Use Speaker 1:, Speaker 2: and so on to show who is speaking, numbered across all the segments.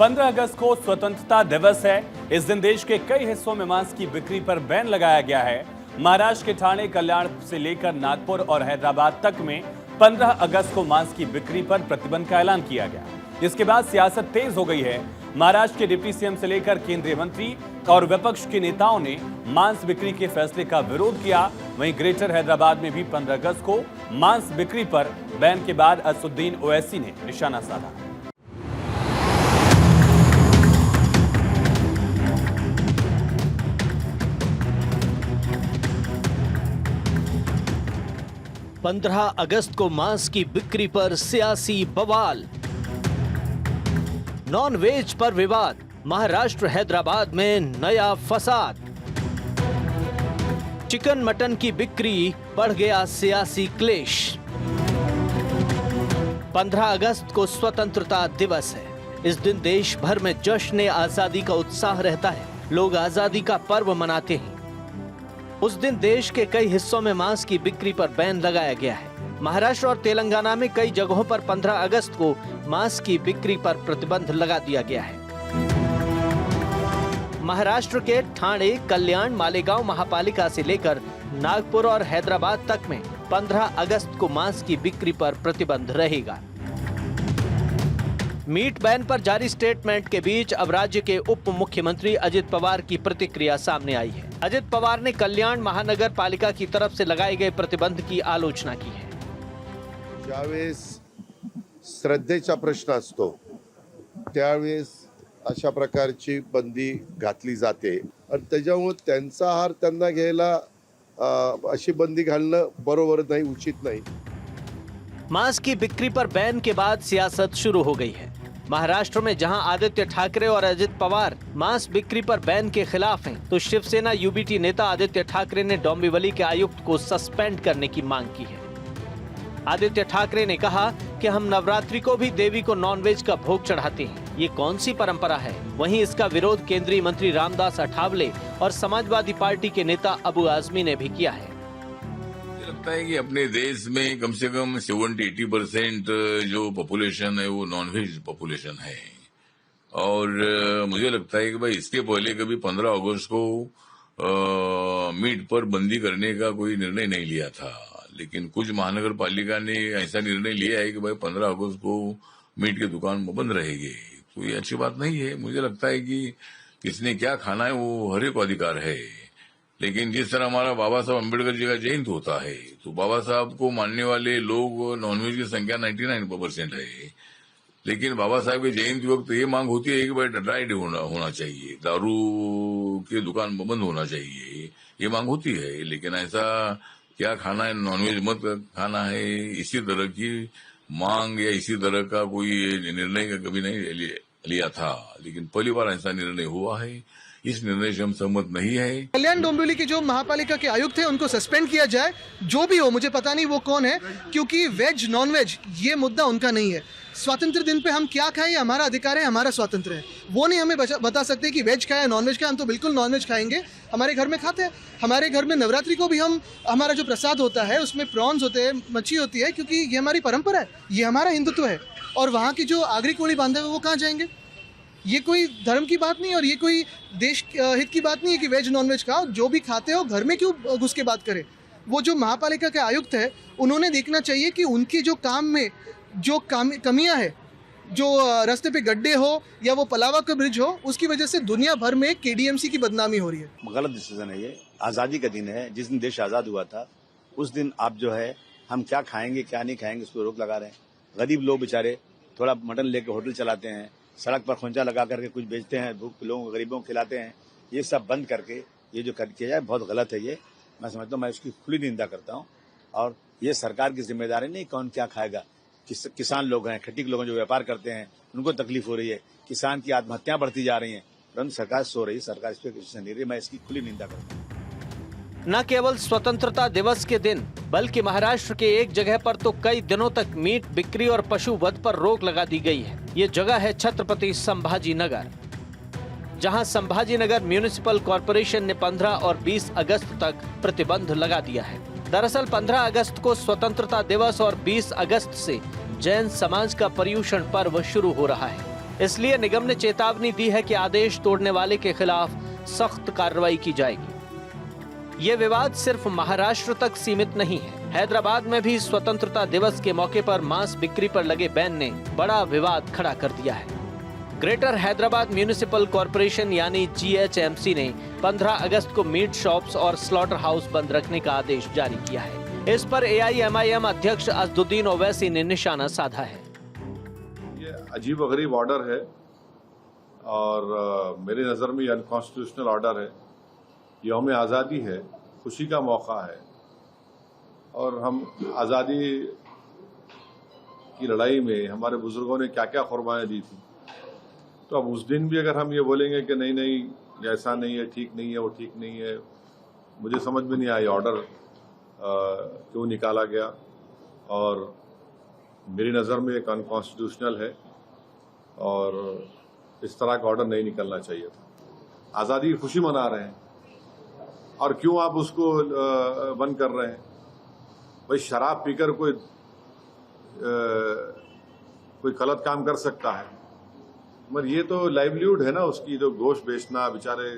Speaker 1: 15 अगस्त को स्वतंत्रता दिवस है। इस दिन देश के कई हिस्सों में मांस की बिक्री पर बैन लगाया गया है। महाराष्ट्र के ठाणे, कल्याण से लेकर नागपुर और हैदराबाद तक में 15 अगस्त को मांस की बिक्री पर प्रतिबंध का ऐलान किया गया। इसके बाद सियासत तेज हो गई है। महाराष्ट्र के डिप्टी सीएम से लेकर केंद्रीय मंत्री और विपक्ष के नेताओं ने मांस बिक्री के फैसले का विरोध किया। वहीं ग्रेटर हैदराबाद में भी 15 अगस्त को मांस बिक्री पर बैन के बाद असदुद्दीन ओवैसी ने निशाना साधा।
Speaker 2: पंद्रह अगस्त को मांस की बिक्री पर सियासी बवाल, नॉन वेज पर विवाद, महाराष्ट्र हैदराबाद में नया फसाद, चिकन मटन की बिक्री बढ़ गया सियासी क्लेश। 15 अगस्त को स्वतंत्रता दिवस है। इस दिन देश भर में जश्न आजादी का उत्साह रहता है। लोग आजादी का पर्व मनाते हैं। उस दिन देश के कई हिस्सों में मांस की बिक्री पर बैन लगाया गया है। महाराष्ट्र और तेलंगाना में कई जगहों पर 15 अगस्त को मांस की बिक्री पर प्रतिबंध लगा दिया गया है। महाराष्ट्र के ठाणे, कल्याण, मालेगांव महापालिका से लेकर नागपुर और हैदराबाद तक में 15 अगस्त को मांस की बिक्री पर प्रतिबंध रहेगा। मीट बैन पर जारी स्टेटमेंट के बीच अब राज्य के उप मुख्यमंत्री अजित पवार की प्रतिक्रिया सामने आई है। अजित पवार ने कल्याण महानगर पालिका की तरफ से लगाए गए प्रतिबंध की आलोचना की है।
Speaker 3: ज्यावेळेस श्रद्धेचा प्रश्न असतो त्यावेळेस अशा प्रकारची बंदी घातली जाते आणि त्याच्यामुळे त्यांचा आहार त्यांना घ्यायला अशी बंदी घालणं बरोबर नाही, उचित नाही।
Speaker 2: मांस की बिक्री पर बैन के बाद सियासत शुरू हो गई है। महाराष्ट्र में जहां आदित्य ठाकरे और अजित पवार मांस बिक्री पर बैन के खिलाफ हैं, तो शिवसेना यूबीटी नेता आदित्य ठाकरे ने डोंबिवली के आयुक्त को सस्पेंड करने की मांग की है। आदित्य ठाकरे ने कहा कि हम नवरात्रि को भी देवी को नॉनवेज का भोग चढ़ाते हैं, ये कौन सी परंपरा है। वहीं इसका विरोध केंद्रीय मंत्री रामदास अठावले और समाजवादी पार्टी के नेता अबू आजमी ने भी किया है।
Speaker 4: लगता है कि अपने देश में कम से कम 70-80% जो पॉपुलेशन है वो नॉनवेज पॉपुलेशन है। और मुझे लगता है कि भाई इसके पहले कभी 15 अगस्त को मीट पर बंदी करने का कोई निर्णय नहीं लिया था, लेकिन कुछ महानगर पालिका ने ऐसा निर्णय लिया है कि भाई 15 अगस्त को मीट की दुकान बंद रहेगी। तो ये अच्छी बात नहीं है। मुझे लगता है कि किसने क्या खाना है वो हर एक को अधिकार है, लेकिन जिस तरह हमारा बाबा साहब अम्बेडकर जी का जयंती होता है तो बाबा साहब को मानने वाले लोग नॉनवेज की संख्या 99% है, लेकिन बाबा साहब के जयंती वक्त ये मांग होती है कि भाई ड्राइड होना चाहिए, दारू की दुकान बंद होना चाहिए, ये मांग होती है। लेकिन ऐसा क्या खाना है, नॉनवेज मत खाना है, इसी तरह की मांग या इसी तरह का कोई निर्णय कभी नहीं लिया था, लेकिन पहली बार ऐसा निर्णय हुआ है। इस निर्णय से हम सहमत नहीं है।
Speaker 5: कल्याण डोंबिवली के जो महापालिका के आयुक्त हैं उनको सस्पेंड किया जाए, जो भी हो, मुझे पता नहीं वो कौन है, क्योंकि वेज नॉन वेज ये मुद्दा उनका नहीं है। स्वतंत्र दिन पे हम क्या खाएं, ये हमारा अधिकार है, हमारा स्वातंत्र है। वो नहीं हमें बता सकते कि वेज खाएं नॉन वेज खाएं। हम तो बिल्कुल नॉन वेज खाएंगे, हमारे घर में खाते हैं। हमारे घर में नवरात्रि को भी हमारा जो प्रसाद होता है उसमें प्रॉन्स होते हैं, मच्छी होती है, क्योंकि ये हमारी परंपरा है, ये हमारा हिंदुत्व है। और वहाँ की जो आगरी कोड़ी बांधे हुए वो कहाँ जाएंगे? ये कोई धर्म की बात नहीं और ये कोई देश हित की बात नहीं है कि वेज नॉन वेज खाओ। जो भी खाते हो घर में क्यों घुस के बात करें। वो जो महापालिका के आयुक्त है उन्होंने देखना चाहिए कि उनकी जो काम में जो कमियां है, जो रास्ते पे गड्ढे हो या वो पलावा का ब्रिज हो, उसकी वजह से दुनिया भर में केडीएमसी की बदनामी हो रही है।
Speaker 6: गलत डिसीजन है ये। आज़ादी का दिन है, जिस दिन देश आज़ाद हुआ था उस दिन आप जो है हम क्या खाएंगे क्या नहीं खाएंगे उस पर रोक लगा रहे हैं। गरीब लोग बेचारे थोड़ा मटन लेके होटल चलाते हैं, सड़क पर खोंचा लगा करके कुछ बेचते हैं, भूख लोगों गरीबों को खिलाते हैं। ये सब बंद करके ये जो किया जाए बहुत गलत है। ये मैं समझता हूँ, मैं इसकी खुली निंदा करता हूँ। और ये सरकार की जिम्मेदारी नहीं कौन क्या खाएगा। किसान लोग हैं, खेती के लोग जो व्यापार करते हैं उनको तकलीफ हो रही है, किसान की आत्महत्याएं बढ़ती जा रही हैं, परंतु सरकार सो रही है, सरकार इस पर डिसीजन नहीं रही। मैं इसकी खुली निंदा करता हूँ।
Speaker 2: न केवल स्वतंत्रता दिवस के दिन बल्कि महाराष्ट्र के एक जगह पर तो कई दिनों तक मीट बिक्री और पशु वध पर रोक लगा दी गई है। ये जगह है छत्रपति संभाजी नगर, जहां संभाजी नगर म्यूनिसिपल कॉर्पोरेशन ने 15 और 20 अगस्त तक प्रतिबंध लगा दिया है। दरअसल 15 अगस्त को स्वतंत्रता दिवस और 20 अगस्त से जैन समाज का पर्युषण पर्व शुरू हो रहा है। इसलिए निगम ने चेतावनी दी है कि आदेश तोड़ने वाले के खिलाफ सख्त कार्रवाई की जाएगी। ये विवाद सिर्फ महाराष्ट्र तक सीमित नहीं है। हैदराबाद में भी स्वतंत्रता दिवस के मौके पर मांस बिक्री पर लगे बैन ने बड़ा विवाद खड़ा कर दिया है। ग्रेटर हैदराबाद म्युनिसिपल कॉरपोरेशन यानी GHMC ने 15 अगस्त को मीट शॉप्स और स्लॉटर हाउस बंद रखने का आदेश जारी किया है। इस पर AIMIM अध्यक्ष असदुद्दीन ओवैसी ने निशाना साधा है।
Speaker 7: ये अजीबोगरीब ऑर्डर है और मेरी नज़र में ये अनकॉन्स्टिट्यूशनल ऑर्डर है। यौम आज़ादी है, खुशी का मौका है और हम आज़ादी की लड़ाई में हमारे बुजुर्गों ने क्या क्या कुर्बानियाँ दी थी। तो अब उस दिन भी अगर हम ये बोलेंगे कि नहीं नहीं ऐसा नहीं है, ठीक नहीं है, वो ठीक नहीं है, मुझे समझ में नहीं आया ऑर्डर क्यों निकाला गया और मेरी नज़र में एक अनकॉन्स्टिट्यूशनल है और इस तरह का ऑर्डर नहीं निकलना चाहिए था। आज़ादी की खुशी मना रहे हैं और क्यों आप उसको बंद कर रहे हैं? भाई शराब पीकर कोई गलत काम कर सकता है, मगर ये तो लाइवलीहुड है ना उसकी, तो गोश्त बेचना बेचारे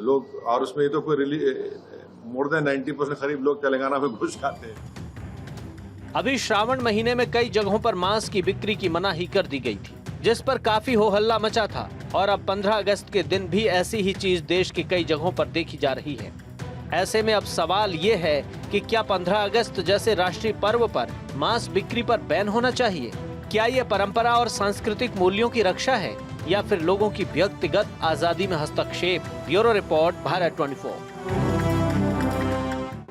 Speaker 7: लोग, और उसमें ये तो कोई मोर देन 90% करीब लोग तेलंगाना में गोश्त खाते हैं।
Speaker 2: अभी श्रावण महीने में कई जगहों पर मांस की बिक्री की मनाही कर दी गई थी, जिस पर काफी हो हल्ला मचा था और अब 15 अगस्त के दिन भी ऐसी ही चीज देश की कई जगहों पर देखी जा रही है। ऐसे में अब सवाल ये है कि क्या 15 अगस्त जैसे राष्ट्रीय पर्व पर मांस बिक्री पर बैन होना चाहिए? क्या ये परंपरा और सांस्कृतिक मूल्यों की रक्षा है या फिर लोगों की व्यक्तिगत आजादी में हस्तक्षेप? Bureau report, Bharat 24।